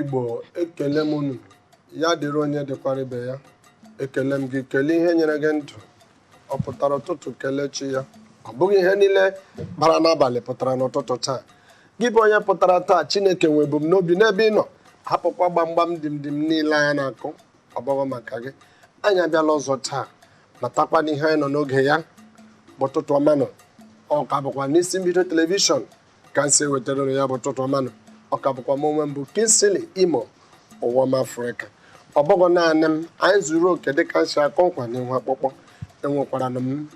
Igbo ekele m unu ya dịrị onye dịkwara ibe ya ekele m gị kelee ihe nyere gị ndụ ọ pụtara ụtụtụ kelee chi ya ọ bụghị ihe niile bara n'abalị pụtara n'ụtụtụ taa gị bụ onye pụtara taa Chineke nwe ebumnobi n'ebe ị nọ hapụkwa gbamgbam dimdim niile anya na-akụ ọbọghọ maka gị anyị abịala ọzọ taa natakwa n'ihe anyị nọ n'oge ya bụ ụtụtụ ọma nọ ọ ka bụkwa n'isi mbido telivishọn ka m si ewetara ụnụ ya bụ ụtụtụ ọma nọ ọ ka bụkwa m onwe m bụ Kingsley Imo ụwa m Afrịka ọ bụghị naanị m anyị zuru oke dịka nsi akọ nkwa n'ihu akpụkpọ enwekwara m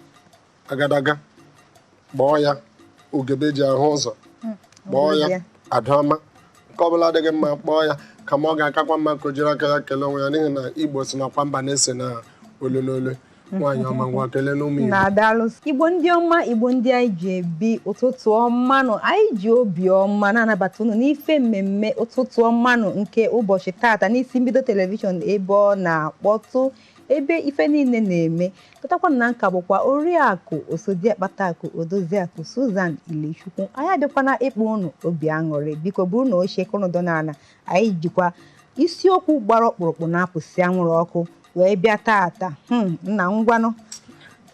agadaga gbọọ ya ugebe ji ahụ ụzọ gbọọ ya Adaọma nke ọbụla adịghị mma kpọọ ya ka ma ọ ga-akakwa mma ka o jiri aka ya kelee onwe ya n'ihi na Igbo si nakwa mba na-ese na olu n'olu nwaanyị ọma ngwa kelee n'ụmụ Igbo na-adalụ Igbo ndị ọma Igbo ndị anyị ji ebi ụtụtụ ọmanụ anyị ji obi ọma na-anabata unu n'ife mmemme ụtụtụ ọmanụ nke ụbọchị tata n'isi mbido telivishọn ebe ọ na-akpọtụ ebe ife niile na-eme pụtakwa na nka bụkwa Oriakụ Osodiakpatakụ Odoziakụ Susan Ilechukwu anyị adịkwana ịkpụ unu obi aṅụrị biko bụrụ na ochie kụnụdọ n'ala anyị jikwa isiokwu gbara ọkpụrụkpụ na-apụsị anwụrụ ọkụ wee bịa tata nna ngwanụ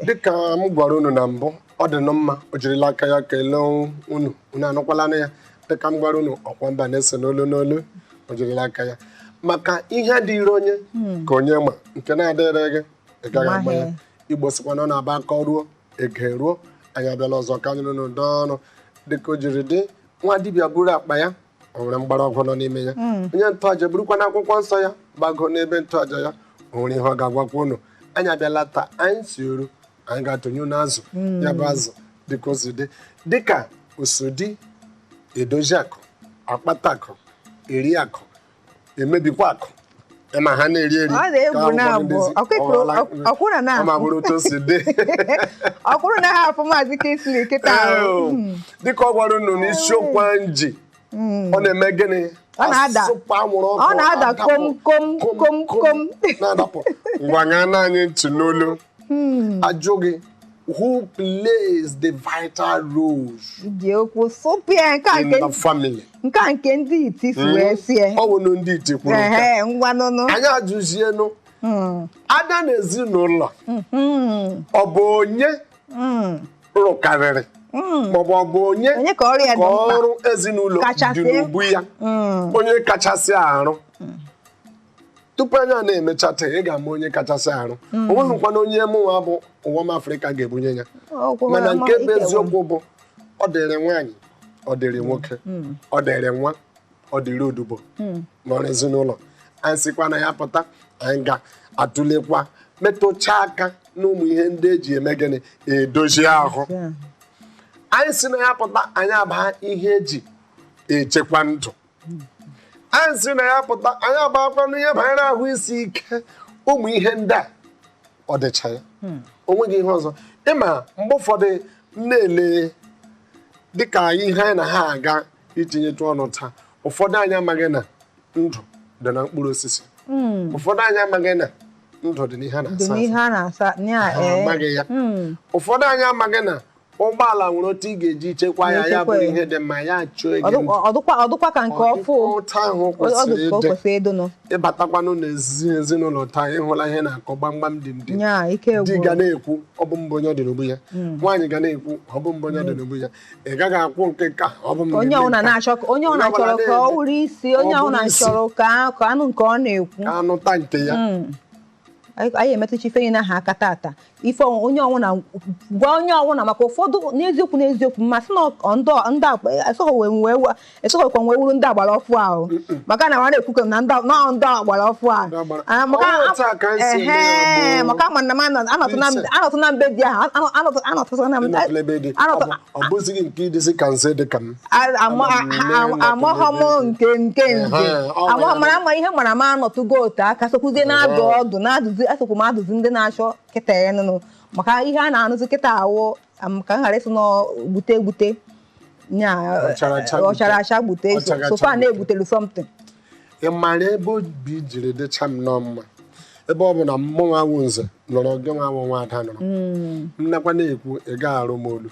dịka m gwara unu na mbụ ọ dị mma o jirila aka ya kelee unu anụkwala ya dịka m gwara unu ọkwa mba na-ese n'olu n'olu o jirila aka ya maka ihe dịrị onye ka onye ma nke na-adịrị gị ị gaghị ama ya Igbo sịkwa na ọ na-aba aka ruo ege ruo anyị abịala ọzọ ka anyị nọ n'ụdọ ọrụ dịka o jiri dị nwa dibịa buru akpa ya o nwere mgbọrọgwụ nọ n'ime ya onye ntọaja burukwa n'akwụkwọ nsọ ya gbago n'ebe ntọaja ya o nwere ihe ọ ga-agwakwa unu anyị abịala taa anyị si oru anyị ga-atụnye unu azụ ya bụ azụ dịka o si dị dịka Osodi Edoziakụ Akpatakụ Eriakụ emebikwa akụ ma ha na-eri eri ma bụrụ otu o si dị ọkwụrụ na ha afọ Maazị Kingsley kịta dịka ọ gwara unu n'isiokwu nji ọ na-eme gịnị asụpụ anwụrụ ọkụ ọ na-ada kom kom kom kom na-adapụ ngwa ṅaa n'anyị ntị n'olu ajụ gị who plays the vital roles ji okwu sụpụ ya in the family nke ndị iti si wee sie ọ bụ ndị iti kwuru ngwanụnụ anyị ajụzienụ ada n'ezinụlọ ọ bụ onye rụkarịrị maọbụ ọ bụ onye ka ọrụ ezinụlọ dị n'ubu ya onye kachasị arụ tupu anya na-emecha taa ị ga-ama onye kachasị arụ o nweghịkwana onye mụnwa bụ ụwa m Afrịka ga-ebunye ya mana nke bụ eziokwu bụ ọ dịrị nwaanyị ọ dịrị nwoke ọ dịrị nwa ọ dịrị odibo n'ọrụ ezinụlọ anyị sịkwa na ya pụta anyị ga-atụlekwa metụcha aka n'ụmụ ihe ndị eji eme gịnị edozi ahụ anyị si na ya pụta anyị abaa ihe eji echekwa ndụ anyị si na ya pụta anyị abakwa n'ihe banyere ahụ isi ike ụmụ ihe ndị a ọ dịcha ya o nweghị ihe ọzọ ịma mgbe ụfọdụ na-ele dịka ihe anyị na ha aga itinyetụ ọnụ taa ụfọdụ anyị amaghị na ndụ dị na mkpụrụ osisi ụfọdụ anyị amaghị na ndụ dị n'ihe a na-asa amaghị ya ụfọdụ anyị amaghị na ụgbọala nwere otu ị ga-eji chekwa ya ya bụrụ ihe dị mma ya chụọ gị ọdụkwa ka nke ọfụ ahụ kwesịrị ịdị ịbatakwanụ n'ezinụlọ taa ịhụla ihe na-akọ gbamgbam dimdim di ga na-ekwu ọ bụ mbụ onye ọ dị n'ubu ya nwaanyị ga na-ekwu ọ bụ mbụ onye ọ dị n'ubu ya ị gaghị akwụ nke ka ọ bụ mbụ onye ọbụla chọrọ ka ọ wuru isi onye ọbụla chọrọ ka anụ nke ọ na-ekwu ka anụta nke ya anyị emetụcha ife na ha aka tata ife onye ọnwụna gwa onye ọnwụna maka ụfọdụ n'eziokwu mmasị na esoghịkwa wee wuru ndị agbara ọfụ ahụ maka na na-ekwu na ndị agbara ọfụ ahụ maka ama na anọtụ na mbe di ahụ amaghọm nke amaghọ ama ihe mara ma anọtụgo otu aka sokwuzie na-adụ ọdụ na-adụzi asokwu m adụzi ndị na-achọ kịta ya nụnụ maka ihe a na-anụzi kịta awụ ka m ghara ịsị na gbute ọchara acha gbute sofa na-egbutelu something ị mara ebe obi jiri dịcha m nọ mma ebe ọ bụ na mmụọ awụ nze nọrọ gị nwa awụ nwa ada nọrọ nnekwa na-ekwu ị gaghị arụ m olu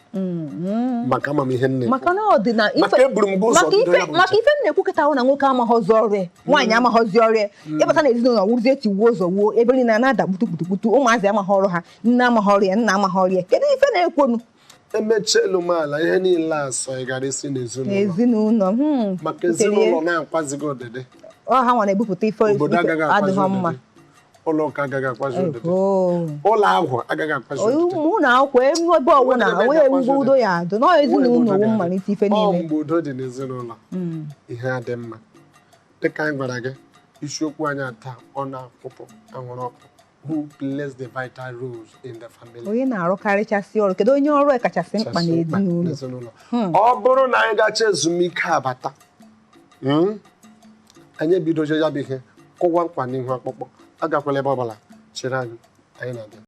maka amamihe nne maka na ọ dị na maka eburu m gị ụzọ maka ife m na-ekwu kịta ahụ na nwoke amaghọzi ọrịa nwaanyị amaghọzi ọrịa ịbata na ezinụlọ wụrụzi etiwuo ụzọ wuo ebe niile na-ada kputukputukputu ụmụazị amaghị ọrụ ha nne amaghị ọrịa nna amaghị ọrịa kedu ife na-ekwonu emechi elu m ala ihe niile asọ ị gara isi n'ezinụlọ maka ezinụlọ na-akwazighị ọdịdị ọha nwa na-ebupụta ife obodo agaghị akwazi adịghị mma ọdịdị ụlọ ụka agaghị akwazi ọdịdị ụlọ agwụ agaghị akwazi ọdịdị ụlọ akwụkwọ ebe ọbụla onye ewugo udo ya adụ na ezinụlọ owu mmalite ife niile mgbe udo dị n'ezinụlọ ihe adị mma dịka anyị gwara gị isiokwu anyị taa ọ na-akpụpụ anwụrụ ọkụ who plays the vital roles in the family. Onye na-arụkarịchasị ọrụ kedu onye ọrụ kachasị mkpa n'ezinụlọ? Ọ bụrụ na anyị gacha ezumike abata anyị ebidoje ya bụ ihe kụwa mkpa n'ihu akpụkpọ agakwala ebe ọbụla chere anyị na-abịa